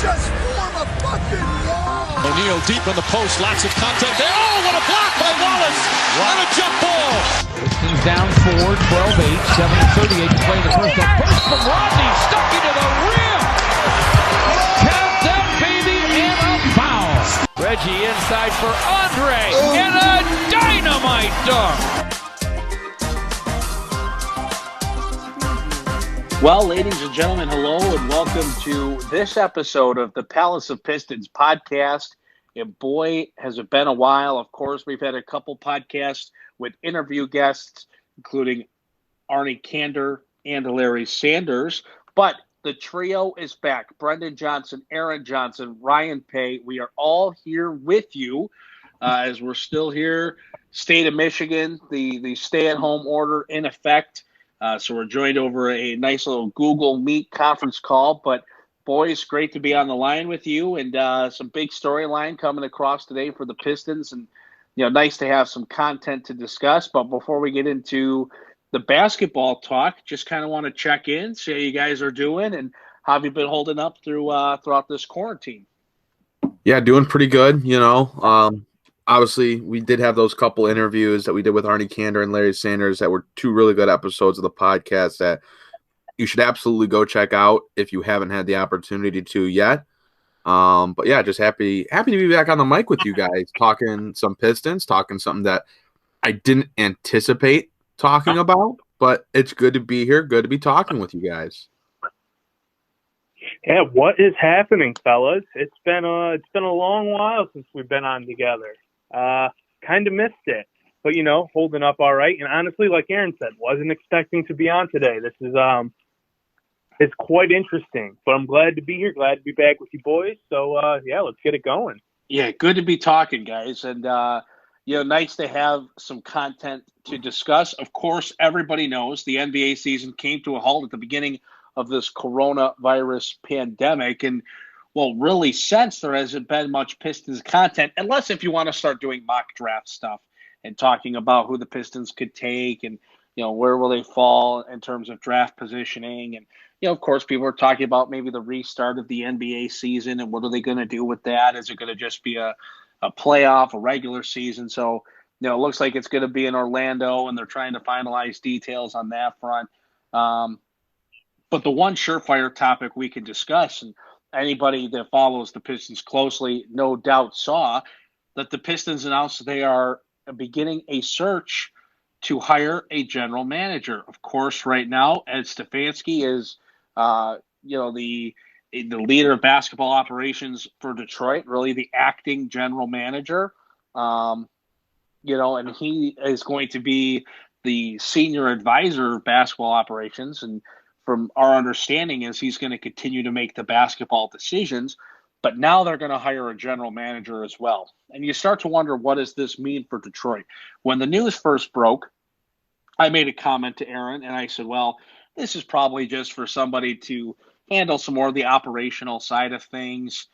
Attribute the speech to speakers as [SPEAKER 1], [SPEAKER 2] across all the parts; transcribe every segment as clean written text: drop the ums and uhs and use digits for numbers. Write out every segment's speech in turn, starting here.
[SPEAKER 1] Just form a fucking wall.
[SPEAKER 2] O'Neal deep in the post, lots of contact there. Oh, what a block by Wallace! What a jump ball!
[SPEAKER 3] Pistons down 4, 12-8, 7:38 to play in the first. A burst from Rodney, stuck into the rim. Count that baby and a foul. Reggie inside for Andre and a dynamite dunk.
[SPEAKER 4] Well, ladies and gentlemen, hello and welcome to this episode of the Palace of Pistons podcast. And boy, has it been a while. Of course, we've had a couple podcasts with interview guests, including Arnie Kander and Larry Sanders. But the trio is back. Brendon Johnson, Aaron Johnson, Ryan Paye. We are all here with you as we're still here. State of Michigan, the stay-at-home order in effect. So we're joined over a nice little Google Meet conference call. But, boys, great to be on the line with you. And some big storyline coming across today for the Pistons. And, you know, nice to have some content to discuss. But before we get into the basketball talk, just kind of want to check in, see how you guys are doing, and how have you been holding up throughout this quarantine?
[SPEAKER 5] Yeah, doing pretty good, you know. Obviously, we did have those couple interviews that we did with Arnie Kander and Larry Sanders that were two really good episodes of the podcast that you should absolutely go check out if you haven't had the opportunity to yet. But yeah, just happy to be back on the mic with you guys, talking some Pistons, talking something that I didn't anticipate talking about, but it's good to be here, good to be talking with you guys.
[SPEAKER 6] Yeah, what is happening, fellas? It's been a long while since we've been on together. Kind of missed it, but you know, holding up all right. And honestly, like Aaron said, wasn't expecting to be on today. This is it's quite interesting, but I'm glad to be here. Glad to be back with you boys. So yeah, let's get it going.
[SPEAKER 4] Yeah, good to be talking, guys, and you know, nice to have some content to discuss. Of course, everybody knows the NBA season came to a halt at the beginning of this coronavirus pandemic, and well, really, since there hasn't been much Pistons content, unless if you want to start doing mock draft stuff and talking about who the Pistons could take and, you know, where will they fall in terms of draft positioning. And, you know, of course, people are talking about maybe the restart of the NBA season and what are they going to do with that? Is it going to just be a playoff, a regular season? So, you know, it looks like it's going to be in Orlando, and they're trying to finalize details on that front. But the one surefire topic we can discuss, and anybody that follows the Pistons closely no doubt saw that the Pistons announced they are beginning a search to hire a general manager. Of course, right now, Ed Stefanski is, you know, the leader of basketball operations for Detroit, really the acting general manager. You know, and he is going to be the senior advisor of basketball operations. And from our understanding is he's going to continue to make the basketball decisions, but now they're going to hire a general manager as well. And you start to wonder, what does this mean for Detroit? When the news first broke, I made a comment to Aaron, and I said, well, this is probably just for somebody to handle some more of the operational side of things.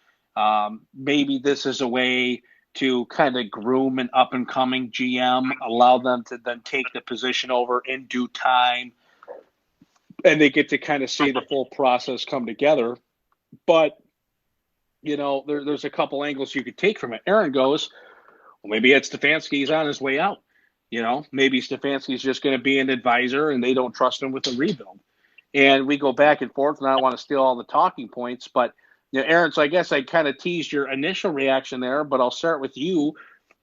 [SPEAKER 4] Maybe this is a way to kind of groom an up-and-coming GM, allow them to then take the position over in due time, and they get to kind of see the full process come together. But, you know, there's a couple angles you could take from it. Aaron goes, well, maybe Ed Stefanski's on his way out. You know, maybe Stefanski's just going to be an advisor and they don't trust him with a rebuild. And we go back and forth, and I don't want to steal all the talking points. But, you know, Aaron, so I guess I kind of teased your initial reaction there, but I'll start with you.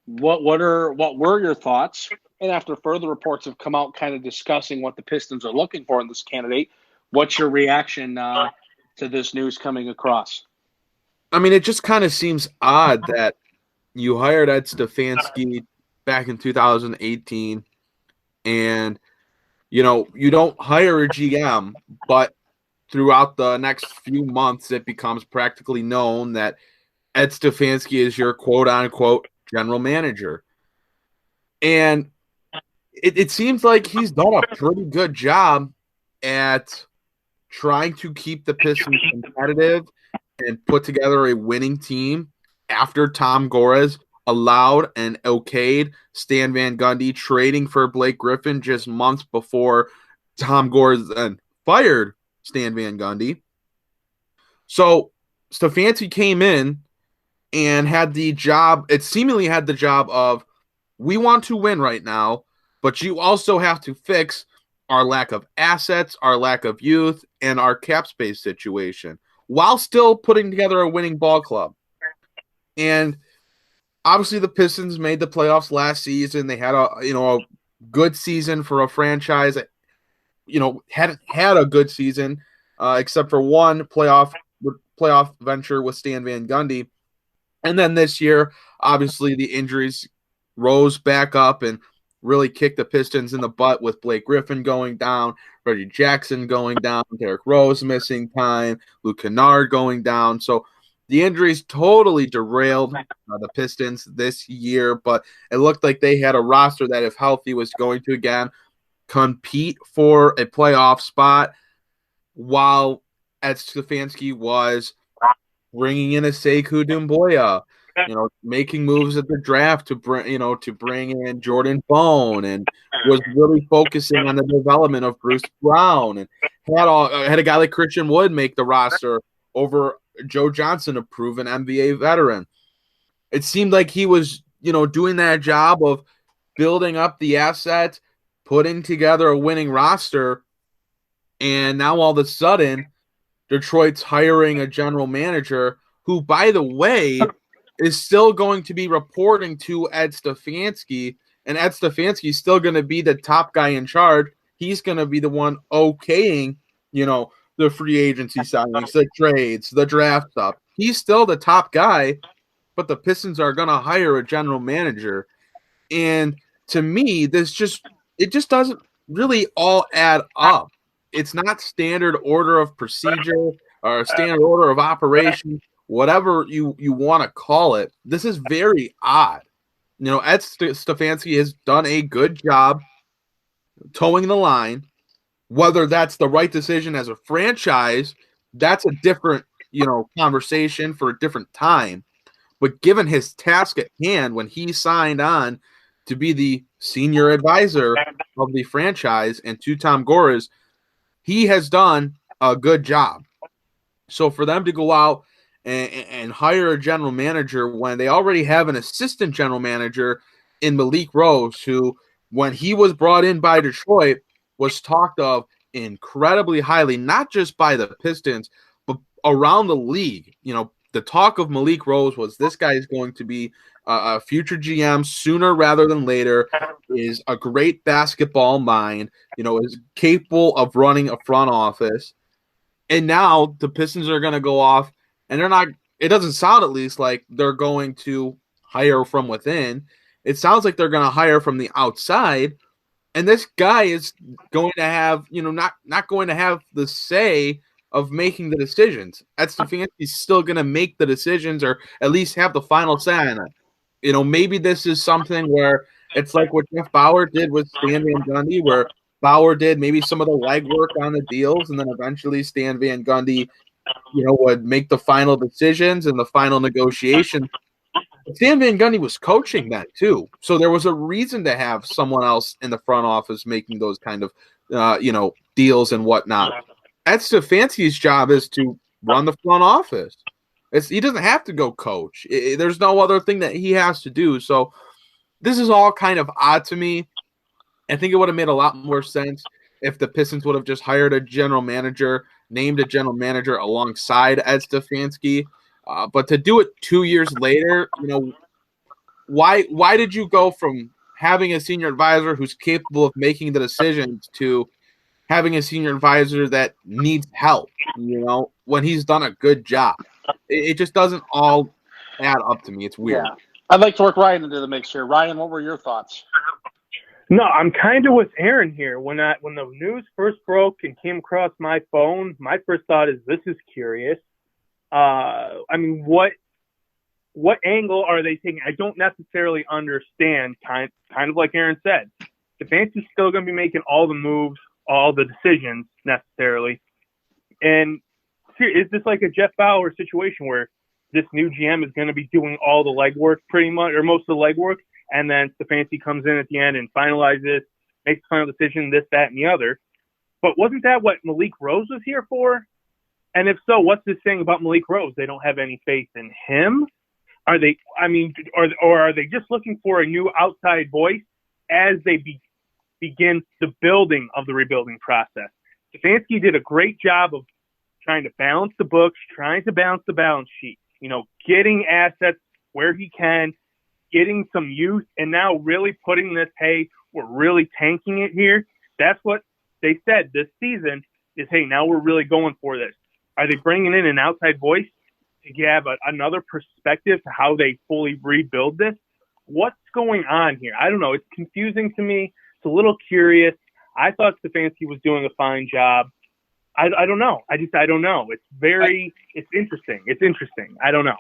[SPEAKER 4] What were your thoughts? And after further reports have come out kind of discussing what the Pistons are looking for in this candidate, what's your reaction to this news coming across?
[SPEAKER 5] I mean, it just kind of seems odd that you hired Ed Stefanski back in 2018 and, you know, you don't hire a GM, but throughout the next few months, it becomes practically known that Ed Stefanski is your quote-unquote general manager. And it seems like he's done a pretty good job at trying to keep the Pistons competitive and put together a winning team after Tom Gores allowed and okayed Stan Van Gundy trading for Blake Griffin just months before Tom Gores then fired Stan Van Gundy. So Stefanski came in and had the job, it seemingly had the job of, we want to win right now, but you also have to fix our lack of assets, our lack of youth, and our cap space situation, while still putting together a winning ball club. And obviously the Pistons made the playoffs last season. They had a good season for a franchise that, hadn't had a good season, except for one playoff venture with Stan Van Gundy. And then this year, obviously the injuries rose back up and really kicked the Pistons in the butt with Blake Griffin going down, Reggie Jackson going down, Derrick Rose missing time, Luke Kennard going down. So the injuries totally derailed the Pistons this year, but it looked like they had a roster that, if healthy, was going to, again, compete for a playoff spot, while Ed Stefanski was bringing in a Sekou Doumbouya, making moves at the draft to bring in Jordan Bone, and was really focusing on the development of Bruce Brown, and had a guy like Christian Wood make the roster over Joe Johnson, a proven NBA veteran. It seemed like he was, doing that job of building up the assets, putting together a winning roster, and now all of a sudden, Detroit's hiring a general manager who, by the way, is still going to be reporting to Ed Stefanski, and Ed Stefanski is still going to be the top guy in charge. He's going to be the one okaying, the free agency signings, the trades, the draft stuff. He's still the top guy, but the Pistons are going to hire a general manager. And to me, it just doesn't really all add up. It's not standard order of procedure or standard order of operation, whatever you want to call it. This is very odd. Ed Stefanski has done a good job towing the line. Whether that's the right decision as a franchise, that's a different, conversation for a different time. But given his task at hand when he signed on to be the senior advisor of the franchise and to Tom Gora's, he has done a good job. So for them to go out and hire a general manager when they already have an assistant general manager in Malik Rose, who, when he was brought in by Detroit, was talked of incredibly highly, not just by the Pistons, but around the league. The talk of Malik Rose was, this guy is going to be a future GM sooner rather than later, is a great basketball mind, is capable of running a front office. And now the Pistons are going to go off, and it doesn't sound, at least, like they're going to hire from within. It sounds like they're going to hire from the outside. And this guy is going to have, not going to have the say of making the decisions. Ed Stefanski's still going to make the decisions, or at least have the final say on it. Maybe this is something where it's like what Jeff Bauer did with Stan Van Gundy, where Bauer did maybe some of the legwork on the deals, and then eventually Stan Van Gundy, would make the final decisions and the final negotiation. Stan Van Gundy was coaching that too, so there was a reason to have someone else in the front office making those kind of, deals and whatnot. Ed Stefanski's job is to run the front office. He doesn't have to go coach. There's no other thing that he has to do. So this is all kind of odd to me. I think it would have made a lot more sense if the Pistons would have just hired a general manager, named a general manager alongside Ed Stefanski. But to do it 2 years later, why did you go from having a senior advisor who's capable of making the decisions to having a senior advisor that needs help, when he's done a good job? It just doesn't all add up to me. It's weird.
[SPEAKER 4] Yeah. I'd like to work Ryan into the mix here. Ryan, what were your thoughts?
[SPEAKER 6] No, I'm kind of with Aaron here. When the news first broke and came across my phone, my first thought is, this is curious. What angle are they taking? I don't necessarily understand. Kind of like Aaron said, Stefanski's still going to be making all the moves, all the decisions necessarily. And is this like a Jeff Bauer situation where this new GM is going to be doing all the legwork pretty much, or most of the legwork, and then Stefanski comes in at the end and finalizes, makes the final decision, this, that, and the other? But wasn't that what Malik Rose was here for? And if so, what's this saying about Malik Rose? They don't have any faith in him? Are they, or are they just looking for a new outside voice as they begin the building of the rebuilding process? Stefanski did a great job of trying to balance the books, trying to balance the balance sheet, getting assets where he can, getting some youth, and now really putting this, hey, we're really tanking it here. That's what they said this season is, hey, now we're really going for this. Are they bringing in an outside voice to have another perspective to how they fully rebuild this? What's going on here? I don't know. It's confusing to me. It's a little curious. I thought Stefanski was doing a fine job. I don't know. I don't know. It's it's interesting. It's interesting. I don't know.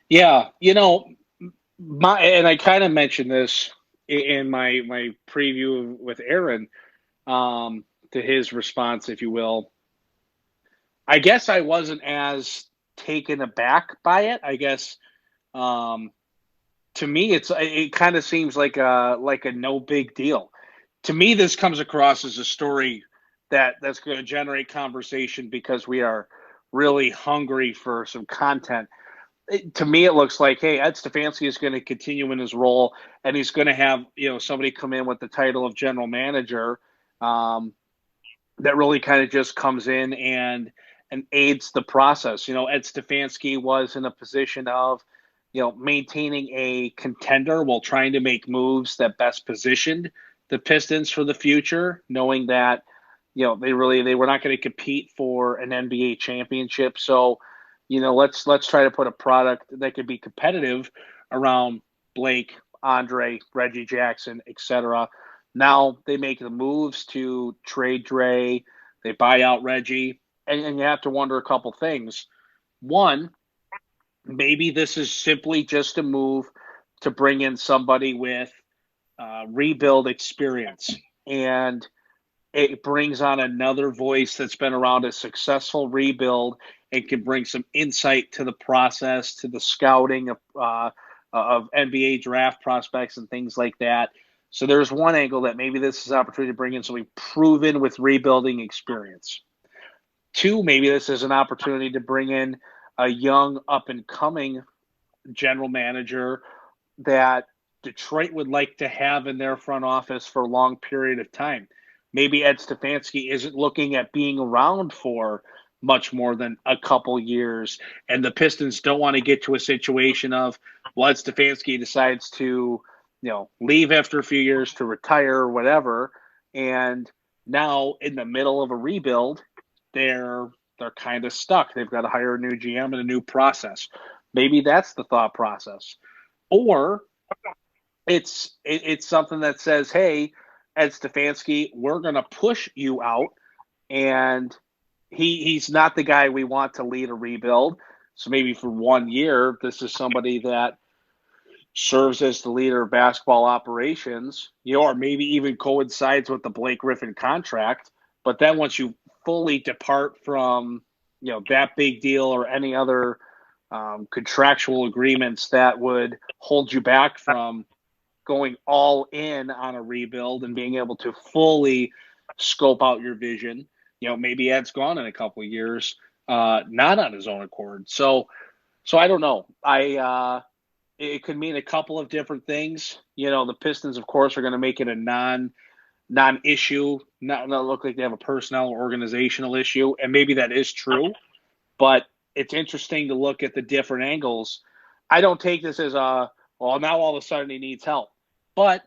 [SPEAKER 4] Yeah. And I kind of mentioned this in my preview with Aaron, to his response, if you will. I guess I wasn't as taken aback by it. I guess to me it kind of seems like a no big deal. To me, this comes across as a story that's going to generate conversation because we are really hungry for some content. To me, it looks like, hey, Ed Stefanski is going to continue in his role, and he's going to have somebody come in with the title of general manager that really kind of just comes in and aids the process. Ed Stefanski was in a position of maintaining a contender while trying to make moves that best positioned the Pistons for the future, knowing that they were not going to compete for an NBA championship. So, let's try to put a product that could be competitive around Blake, Andre, Reggie Jackson, etc. Now they make the moves to trade Dre, they buy out Reggie, and you have to wonder a couple things. One, maybe this is simply just a move to bring in somebody with rebuild experience, and it brings on another voice that's been around a successful rebuild and can bring some insight to the process, to the scouting of NBA draft prospects and things like that. So there's one angle that maybe this is an opportunity to bring in somebody proven with rebuilding experience. Two, maybe this is an opportunity to bring in a young up-and-coming general manager that Detroit would like to have in their front office for a long period of time. Maybe Ed Stefanski isn't looking at being around for much more than a couple years, and the Pistons don't want to get to a situation of, Ed Stefanski decides to, leave after a few years to retire or whatever, and now in the middle of a rebuild, they're kind of stuck. They've got to hire a new GM and a new process. Maybe that's the thought process. Or it's something that says, hey, Ed Stefanski, we're going to push you out, and he's not the guy we want to lead a rebuild. So maybe for 1 year, this is somebody that serves as the leader of basketball operations, or maybe even coincides with the Blake Griffin contract. But then once you fully depart from, that big deal or any other contractual agreements that would hold you back from going all in on a rebuild and being able to fully scope out your vision, maybe Ed's gone in a couple of years, not on his own accord. So I don't know. It could mean a couple of different things. The Pistons, of course, are going to make it a non-issue, not look like they have a personnel or organizational issue, and maybe that is true. But it's interesting to look at the different angles. I don't take this as now all of a sudden he needs help. But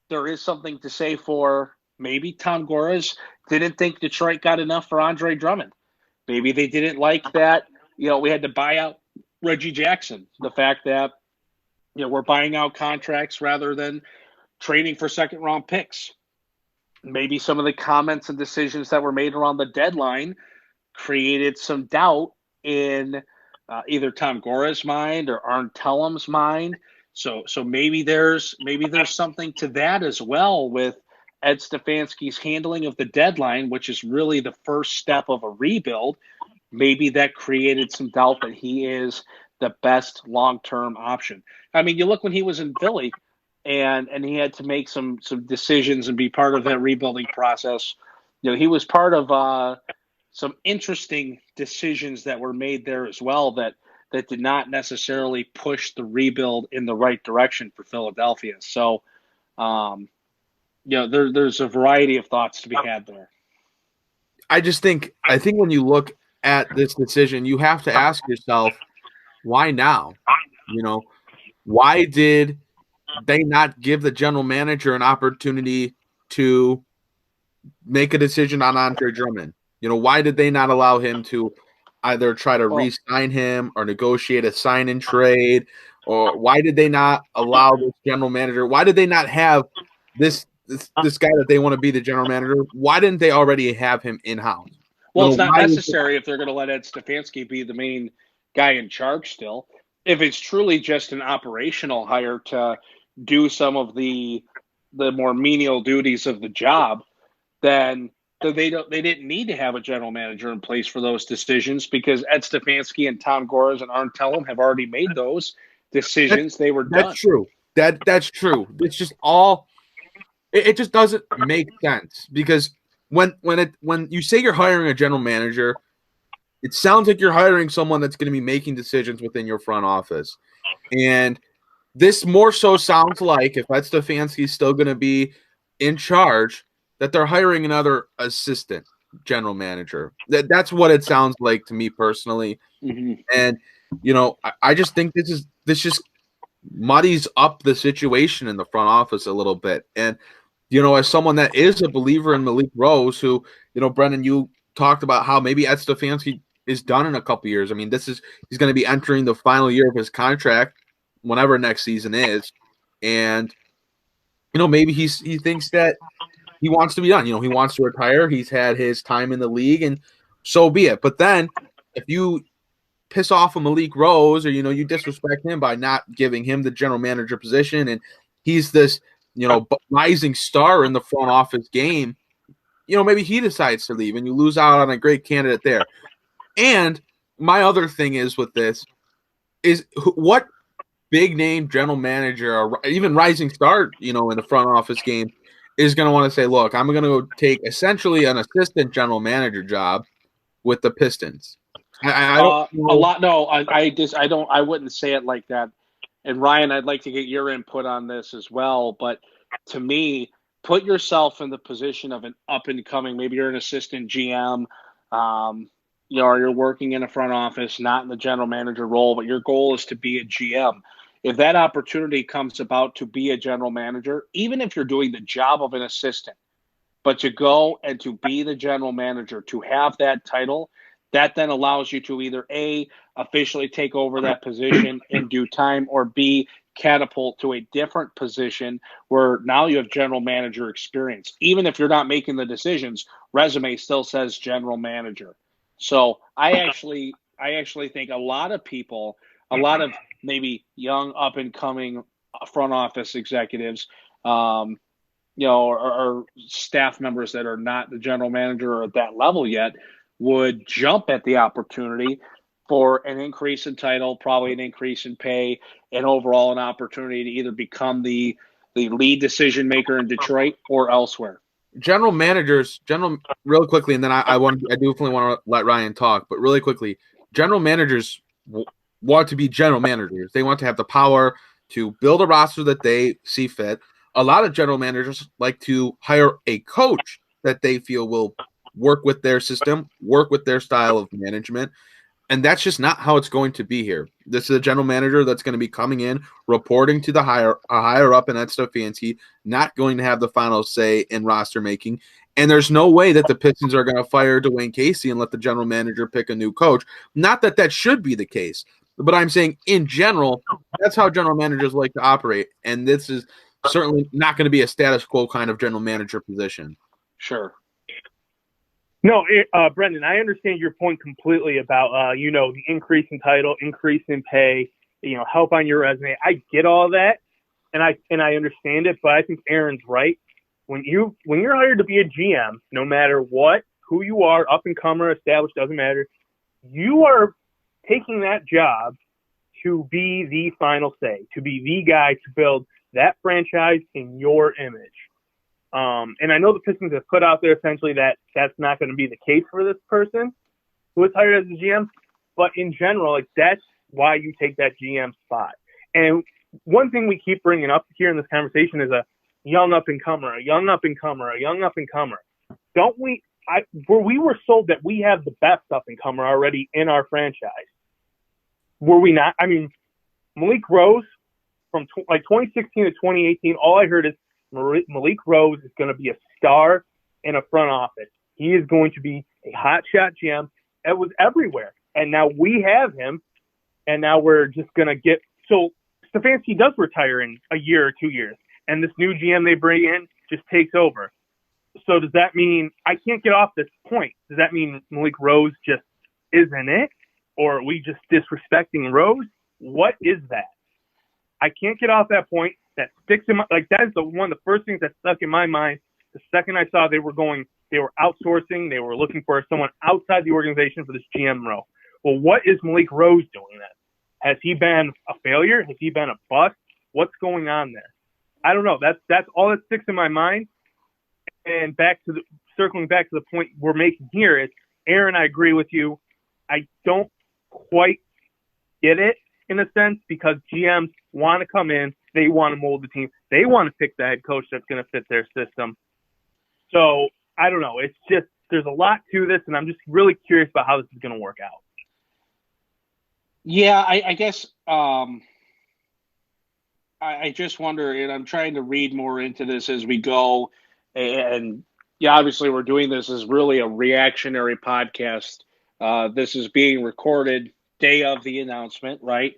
[SPEAKER 4] there is something to say for maybe Tom Gores didn't think Detroit got enough for Andre Drummond. Maybe they didn't like that, we had to buy out Reggie Jackson. The fact that, we're buying out contracts rather than trading for second-round picks. Maybe some of the comments and decisions that were made around the deadline created some doubt in either Tom Gores' mind or Arn Tellum's mind. So maybe there's something to that as well with Ed Stefanski's handling of the deadline, which is really the first step of a rebuild. Maybe that created some doubt that he is the best long-term option. I mean, you look when he was in Philly and he had to make some decisions and be part of that rebuilding process. He was part of some interesting decisions that were made there as well that did not necessarily push the rebuild in the right direction for Philadelphia. So, there's a variety of thoughts to be had there.
[SPEAKER 5] I think when you look at this decision, you have to ask yourself, why now? Why did they not give the general manager an opportunity to make a decision on Andre Drummond? Why did they not allow him to either try to re-sign him or negotiate a sign-in trade? Or why did they not allow this general manager? Why did they not have this guy that they want to be the general manager? Why didn't they already have him in-house?
[SPEAKER 4] Well, it's not necessary if they're going to let Ed Stefanski be the main guy in charge still. If it's truly just an operational hire to do some of the more menial duties of the job, then they didn't need to have a general manager in place for those decisions, because Ed Stefanski and Tom Gores and Arn Tellem have already made those decisions. They were done.
[SPEAKER 5] That's true. That's true. It's just all. It just doesn't make sense, because when you say you're hiring a general manager, it sounds like you're hiring someone that's going to be making decisions within your front office. And this more so sounds like, if Ed Stefanski is still going to be in charge, that they're hiring another assistant general manager. That's what it sounds like to me personally.
[SPEAKER 4] Mm-hmm.
[SPEAKER 5] And, I just think this just muddies up the situation in the front office a little bit. And, as someone that is a believer in Malik Rose, who, Brendon, you talked about how maybe Ed Stefanski is done in a couple years. I mean, he's going to be entering the final year of his contract whenever next season is. And, maybe he thinks that he wants to be done. He wants to retire. He's had his time in the league, and so be it. But then if you piss off a Malik Rose, or, you disrespect him by not giving him the general manager position, and he's this, rising star in the front office game, maybe he decides to leave and you lose out on a great candidate there. And my other thing is with this is, what big name general manager or even rising star, in the front office game is going to want to say, look, I'm going to go take essentially an assistant general manager job with the Pistons. I wouldn't say it like that. And Ryan, I'd like to get your input on this as well. But to me, put yourself in the position of an up and coming, maybe you're an assistant GM, or you're working in a front office, not in the general manager role, but your goal is to be a GM. If that opportunity comes about to be a general manager, even if you're doing the job of an assistant, but to go and to be the general manager, to have that title, that then allows you to either A, officially take over that position in due time, or B, catapult to a different position where now you have general manager experience. Even if you're not making the decisions, resume still says general manager. So I actually think a lot of people, a lot of maybe young up and coming front office executives, or staff members that are not the general manager or at that level yet, would jump at the opportunity for an increase in title, probably an increase in pay, and overall an opportunity to either become the lead decision maker in Detroit or elsewhere. Real quickly, and then I definitely want to let Ryan talk, but really quickly, general managers want to be general managers. They want to have the power to build a roster that they see fit. A lot of general managers like to hire a coach that they feel will work with their system, work with their style of management. And that's just not how it's going to be here. This is a general manager that's going to be coming in, reporting to the higher up in Ed Stefanski, not going to have the final say in roster making. And there's no way that the Pistons are going to fire Dwayne Casey and let the general manager pick a new coach. Not that that should be the case, but I'm saying in general, that's how general managers like to operate. And this is certainly not going to be a status quo kind of general manager position.
[SPEAKER 4] Sure.
[SPEAKER 6] No, Brendon, I understand your point completely about, the increase in title, increase in pay, help on your resume. I get all that, and I understand it, but I think Aaron's right. When you're hired to be a GM, no matter who you are, up and comer, established, doesn't matter, you are taking that job to be the final say, to be the guy to build that franchise in your image. And I know the Pistons have put out there essentially that that's not going to be the case for this person who was hired as a GM. But in general, like, that's why you take that GM spot. And one thing we keep bringing up here in this conversation is a young up-and-comer, a young up-and-comer, a young up-and-comer. Don't we – we were sold that we have the best up-and-comer already in our franchise. Were we not? I mean, Malik Rose, from 2016 to 2018, all I heard is Malik Rose is going to be a star in a front office. He is going to be a hotshot GM. It was everywhere. And now we have him, and now we're just going to get – so Stefanski does retire in a year or 2 years, and this new GM they bring in just takes over. So does that mean – I can't get off this point. Does that mean Malik Rose just isn't it? Or are we just disrespecting Rose? What is that? I can't get off that point. That sticks in my – like, that is one of the first things that stuck in my mind the second I saw they were outsourcing. They were looking for someone outside the organization for this GM role. Well, what is Malik Rose doing then? Has he been a failure? Has he been a bust? What's going on there? I don't know. That's all that sticks in my mind. And circling back to the point we're making here is, Aaron, I agree with you. I don't quite get it in a sense because GMs want to come in. They want to mold the team. They want to pick the head coach that's going to fit their system. So I don't know. It's just there's a lot to this, and I'm just really curious about how this is going to work out.
[SPEAKER 4] Yeah, I guess I just wonder, and I'm trying to read more into this as we go. And yeah, obviously we're doing this as really a reactionary podcast. This is being recorded day of the announcement, right?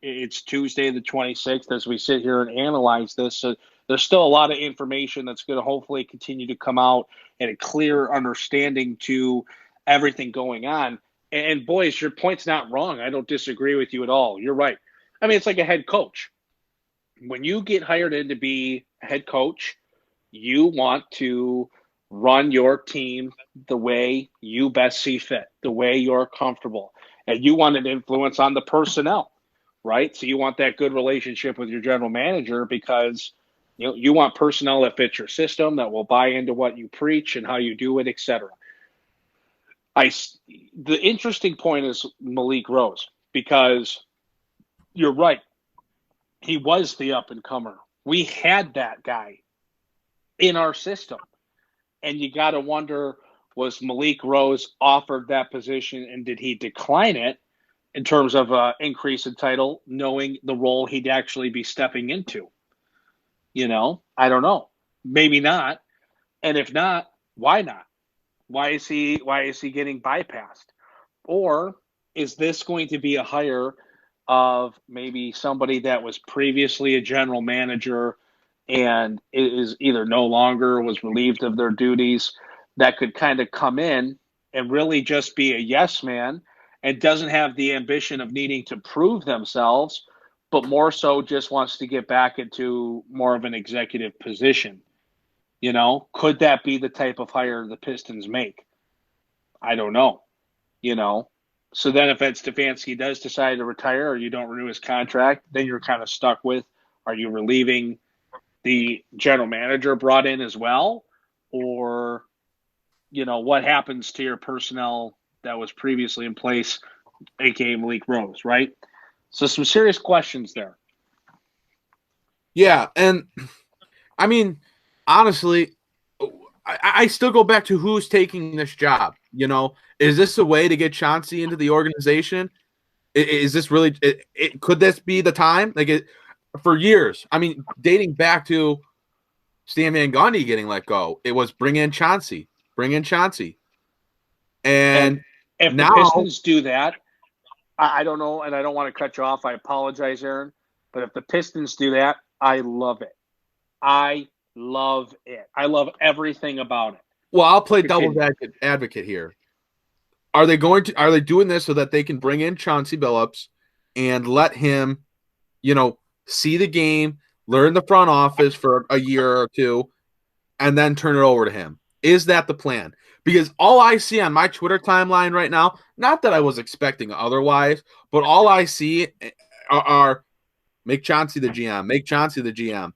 [SPEAKER 4] It's Tuesday the 26th as we sit here and analyze this. So there's still a lot of information that's going to hopefully continue to come out and a clear understanding to everything going on. And boys, your point's not wrong. I don't disagree with you at all. You're right. I mean, it's like a head coach. When you get hired in to be a head coach, you want to run your team the way you best see fit, the way you're comfortable. And you want an influence on the personnel, right? So you want that good relationship with your general manager because you want personnel that fit your system, that will buy into what you preach and how you do it, etc. The interesting point is Malik Rose, because you're right. He was the up-and-comer. We had that guy in our system. And you got to wonder, was Malik Rose offered that position and did he decline it in terms of an increase in title, knowing the role he'd actually be stepping into? I don't know. Maybe not. And if not, why not? Why is he getting bypassed? Or is this going to be a hire of maybe somebody that was previously a general manager and is either no longer was relieved of their duties, that could kind of come in and really just be a yes man and doesn't have the ambition of needing to prove themselves, but more so just wants to get back into more of an executive position? Could that be the type of hire the Pistons make? I don't know. So then if Ed Stefanski does decide to retire or you don't renew his contract, then you're kind of stuck with, are you relieving the general manager brought in as well? Or, what happens to your personnel that was previously in place, aka Malik Rose, right? So some serious questions there.
[SPEAKER 5] Yeah, and I mean, honestly, I still go back to who's taking this job. Is this a way to get Chauncey into the organization? Is this really? Could this be the time? For years, I mean, dating back to Stan Van Gundy getting let go, it was bring in Chauncey. And
[SPEAKER 4] if
[SPEAKER 5] now,
[SPEAKER 4] the Pistons do that, I don't know, and I don't want to cut you off. I apologize, Aaron, but if the Pistons do that, I love it. I love everything about it.
[SPEAKER 5] Well, I'll play devil's advocate here. Are they doing this so that they can bring in Chauncey Billups and let him, see the game, learn the front office for a year or two, and then turn it over to him? Is that the plan? Because all I see on my Twitter timeline right now, not that I was expecting otherwise, but all I see are make Chauncey the GM, make Chauncey the GM.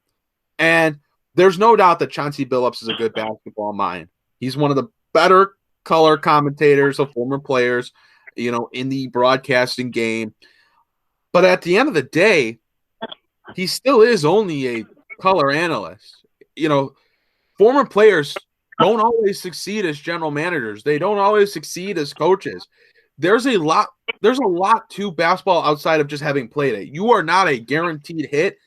[SPEAKER 5] And there's no doubt that Chauncey Billups is a good basketball mind. He's one of the better color commentators of former players, in the broadcasting game. But at the end of the day, he still is only a color analyst. Former players don't always succeed as general managers. They don't always succeed as coaches. There's a lot to basketball outside of just having played it. You are not a guaranteed hit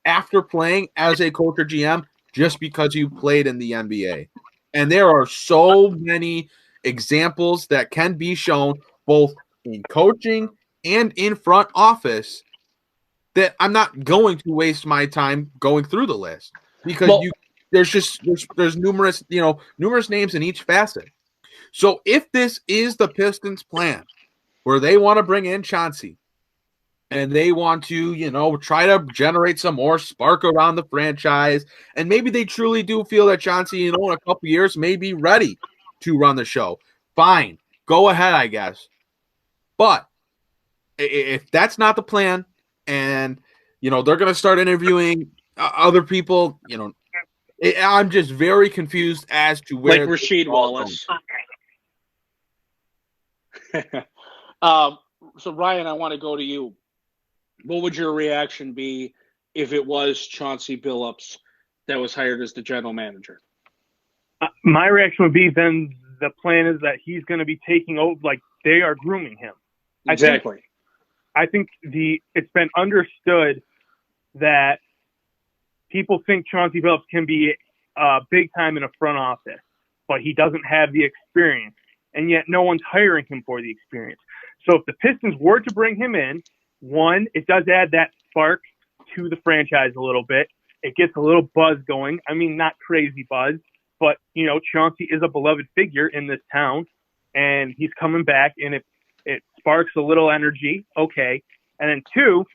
[SPEAKER 5] after playing as a coach or GM just because you played in the NBA. And there are so many examples that can be shown both in coaching and in front office that I'm not going to waste my time going through the list because there's numerous names in each facet. So if this is the Pistons' plan where they want to bring in Chauncey and they want to, try to generate some more spark around the franchise, and maybe they truly do feel that Chauncey, in a couple years may be ready to run the show, fine, go ahead, I guess. But if that's not the plan and, they're going to start interviewing other people, I'm just very confused as to where.
[SPEAKER 4] Like Rasheed Wallace. So, Ryan, I want to go to you. What would your reaction be if it was Chauncey Billups that was hired as the general manager?
[SPEAKER 6] My reaction would be then the plan is that he's going to be taking over, like they are grooming him.
[SPEAKER 4] Exactly.
[SPEAKER 6] I think it's been understood that people think Chauncey Billups can be big time in a front office, but he doesn't have the experience, and yet no one's hiring him for the experience. So if the Pistons were to bring him in, one, it does add that spark to the franchise a little bit. It gets a little buzz going. I mean, not crazy buzz, but, Chauncey is a beloved figure in this town, and he's coming back, and it sparks a little energy, okay. And then two,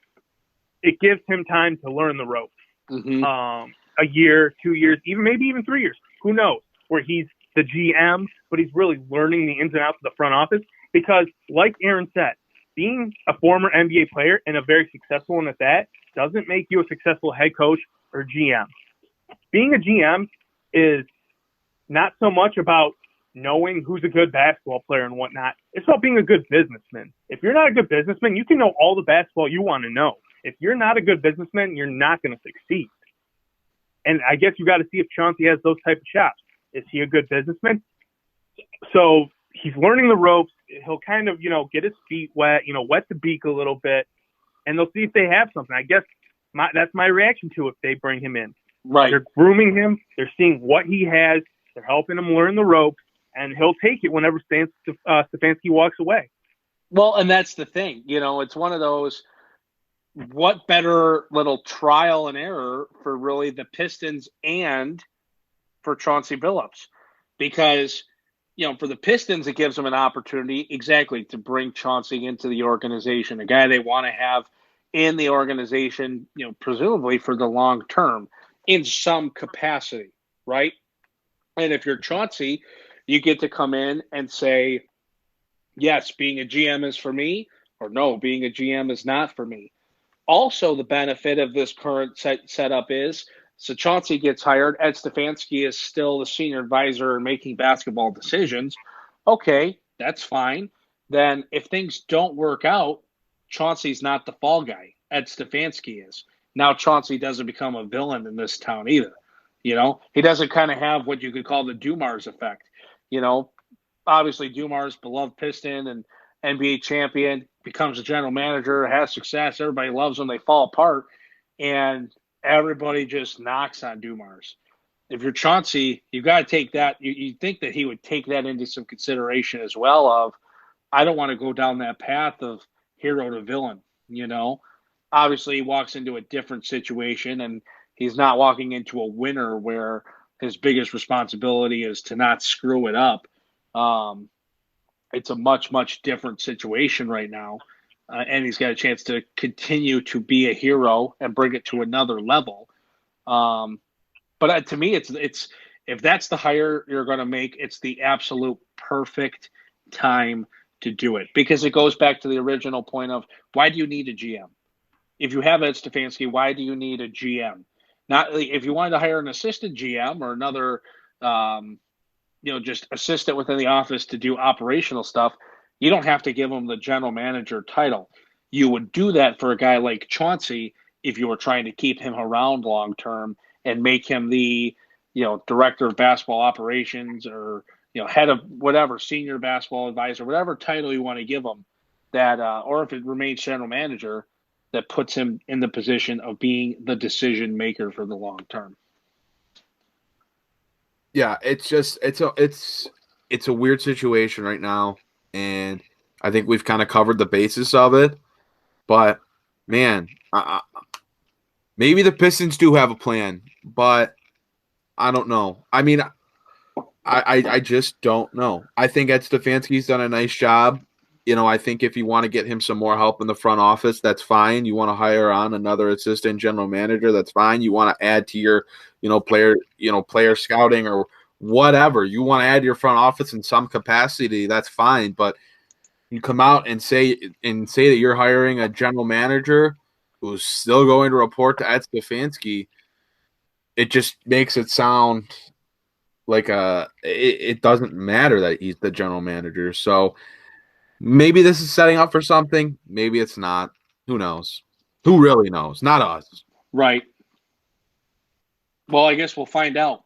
[SPEAKER 6] it gives him time to learn the ropes.
[SPEAKER 4] Mm-hmm.
[SPEAKER 6] A year, 2 years, maybe even 3 years. Who knows? Where he's the GM, but he's really learning the ins and outs of the front office. Because, like Aaron said, being a former NBA player and a very successful one at that doesn't make you a successful head coach or GM. Being a GM is not so much about knowing who's a good basketball player and whatnot. It's about being a good businessman. If you're not a good businessman, you can know all the basketball you want to know. If you're not a good businessman, you're not going to succeed. And I guess you got to see if Chauncey has those type of chops. Is he a good businessman? So he's learning the ropes. He'll kind of, get his feet wet, wet the beak a little bit, and they'll see if they have something. I guess that's my reaction to if they bring him in.
[SPEAKER 4] Right.
[SPEAKER 6] They're grooming him. They're seeing what he has. They're helping him learn the ropes, and he'll take it whenever Stefanski walks away.
[SPEAKER 4] Well, and that's the thing. It's one of those, what better little trial and error for really the Pistons and for Chauncey Billups? Because, for the Pistons, it gives them an opportunity exactly to bring Chauncey into the organization, a guy they want to have in the organization, presumably for the long term in some capacity, right? And if you're Chauncey, you get to come in and say, yes, being a GM is for me, or no, being a GM is not for me. Also, the benefit of this current setup is, so Chauncey gets hired. Ed Stefanski is still the senior advisor and making basketball decisions. Okay, that's fine. Then if things don't work out, Chauncey's not the fall guy. Ed Stefanski is. Now Chauncey doesn't become a villain in this town either. He doesn't kind of have what you could call the Dumars effect. Obviously Dumars, beloved Piston and NBA champion, becomes a general manager, has success. Everybody loves them. They fall apart. And everybody just knocks on Dumars. If you're Chauncey, you've got to take that. You think that he would take that into some consideration as well of, I don't want to go down that path of hero to villain, Obviously, he walks into a different situation, and he's not walking into a winner where his biggest responsibility is to not screw it up. It's a much, much different situation right now. And he's got a chance to continue to be a hero and bring it to another level. But to me, it's if that's the hire you're going to make, it's the absolute perfect time to do it, because it goes back to the original point of, why do you need a GM? If you have Ed Stefanski, why do you need a GM? Not like if you wanted to hire an assistant GM or another, just assistant within the office to do operational stuff, you don't have to give them the general manager title. You would do that for a guy like Chauncey if you were trying to keep him around long term and make him the, director of basketball operations or, head of whatever, senior basketball advisor, whatever title you want to give him, that, or if it remains general manager, that puts him in the position of being the decision maker for the long term.
[SPEAKER 5] Yeah, it's a weird situation right now, and I think we've kind of covered the basis of it. But man, maybe the Pistons do have a plan, but I don't know. I mean, I just don't know. I think Ed Stefanski's done a nice job. I think if you want to get him some more help in the front office, that's fine. You want to hire on another assistant general manager, that's fine. You want to add to your, player scouting or whatever. You want to add to your front office in some capacity, that's fine. But you come out and say that you're hiring a general manager who's still going to report to Ed Stefanski, it just makes it sound like it doesn't matter that he's the general manager. So maybe this is setting up for something. Maybe it's not. Who knows? Who really knows? Not us.
[SPEAKER 4] Right. Well, I guess we'll find out.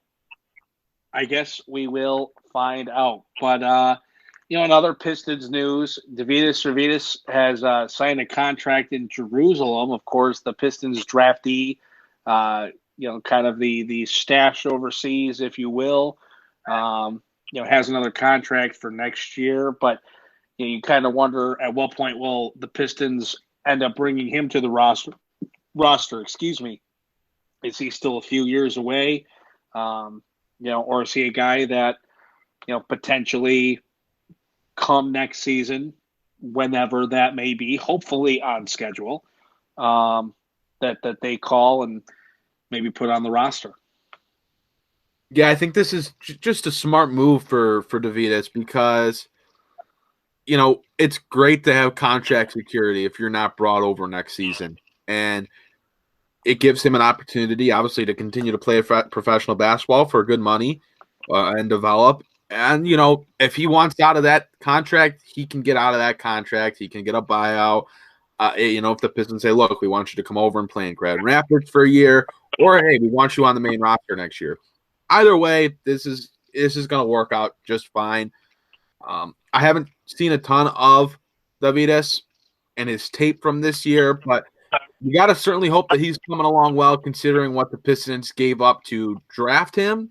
[SPEAKER 4] We will find out. But, in other Pistons news, Davidas has signed a contract in Jerusalem. Of course, the Pistons draftee, kind of the stash overseas, if you will, has another contract for next year. But you kind of wonder at what point will the Pistons end up bringing him to the roster. Excuse me. Is he still a few years away? Or is he a guy that, potentially come next season, whenever that may be, hopefully on schedule, that they call and maybe put on the roster?
[SPEAKER 5] Yeah, I think this is just a smart move for Davidas because it's great to have contract security if you're not brought over next season. And it gives him an opportunity, obviously, to continue to play professional basketball for good money and develop. And, if he wants out of that contract, he can get out of that contract. He can get a buyout. If the Pistons say, look, we want you to come over and play in Grand Rapids for a year, or, hey, we want you on the main roster next year. Either way, this is going to work out just fine. I haven't seen a ton of Davidas and his tape from this year, but you got to certainly hope that he's coming along well, considering what the Pistons gave up to draft him.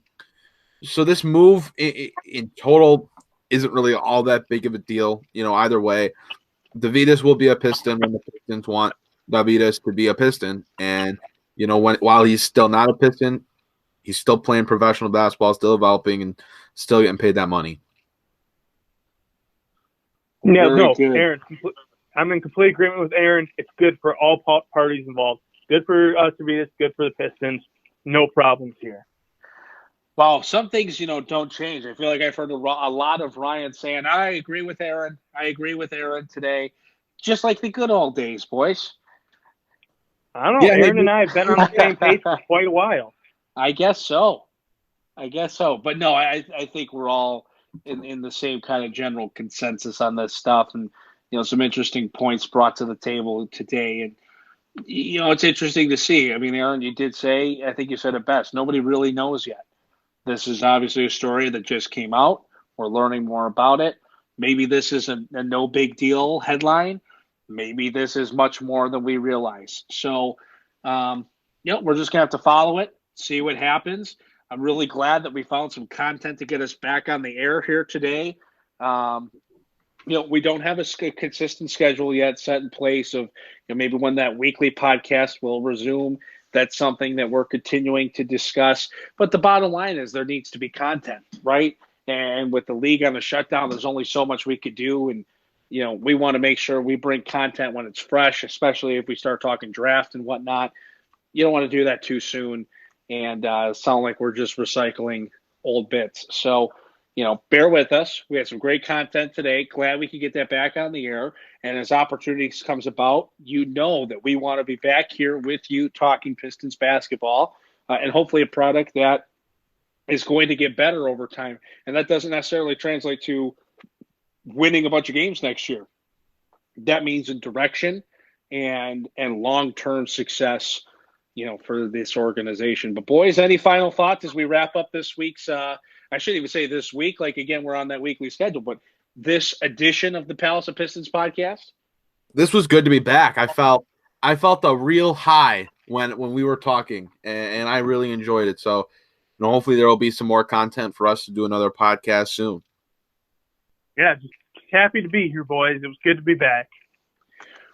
[SPEAKER 5] So this move in total isn't really all that big of a deal. Either way, Davidas will be a Piston when the Pistons want Davidas to be a Piston. And, while he's still not a Piston, he's still playing professional basketball, still developing, and still getting paid that money.
[SPEAKER 6] Yeah, Aaron, I'm in complete agreement with Aaron. It's good for all parties involved. Good for Davidas, good for the Pistons. No problems here.
[SPEAKER 4] Wow, some things, don't change. I feel like I've heard a lot of Ryan saying, I agree with Aaron today. Just like the good old days, boys.
[SPEAKER 6] I don't know. Yeah, Aaron and I have been on the same page for quite a while.
[SPEAKER 4] I guess so. But no, I think we're all in the same kind of general consensus on this stuff. And, some interesting points brought to the table today. And, it's interesting to see. I mean, Aaron, you did say, I think you said it best, nobody really knows yet. This is obviously a story that just came out. We're learning more about it. Maybe this is a no big deal headline. Maybe this is much more than we realize. So, we're just going to have to follow it, see what happens. I'm really glad that we found some content to get us back on the air here today. We don't have a consistent schedule yet set in place of maybe when that weekly podcast will resume. That's something that we're continuing to discuss. But the bottom line is there needs to be content, right? And with the league on a shutdown, there's only so much we could do. And, we want to make sure we bring content when it's fresh, especially if we start talking draft and whatnot. You don't want to do that too soon and sound like we're just recycling old bits. So, bear with us. We had some great content today. Glad we could get that back on the air. And as opportunities comes about, that we want to be back here with you talking Pistons basketball. and hopefully a product that is going to get better over time. And that doesn't necessarily translate to winning a bunch of games next year. That means a direction and long-term success, for this organization. But boys, any final thoughts as we wrap up this week's, I shouldn't even say this week, like again, we're on that weekly schedule, but this edition of the Palace of Pistons podcast?
[SPEAKER 5] This was good to be back. I felt a real high when we were talking, and I really enjoyed it. So, hopefully there will be some more content for us to do another podcast soon.
[SPEAKER 6] Yeah, just happy to be here, boys. It was good to be back.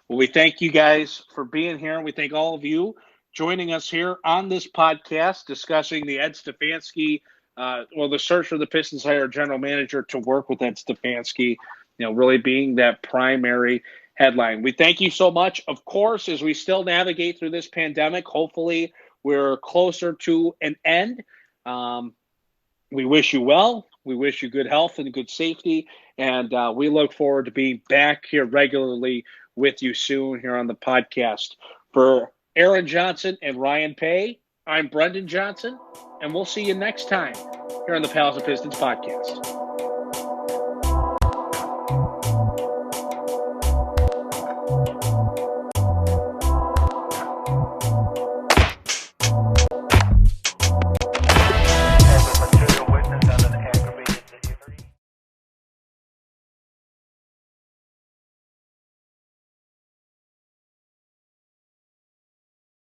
[SPEAKER 4] Well, we thank you guys for being here. We thank all of you joining us here on this podcast discussing the Ed Stefanski, the search for the Pistons hire general manager to work with Ed Stefanski, really being that primary headline. We thank you so much. Of course, as we still navigate through this pandemic, hopefully we're closer to an end. We wish you well. We wish you good health and good safety. And we look forward to being back here regularly with you soon here on the podcast. For Aaron Johnson and Ryan Paye, I'm Brendon Johnson, and we'll see you next time here on the Palace of Pistons podcast.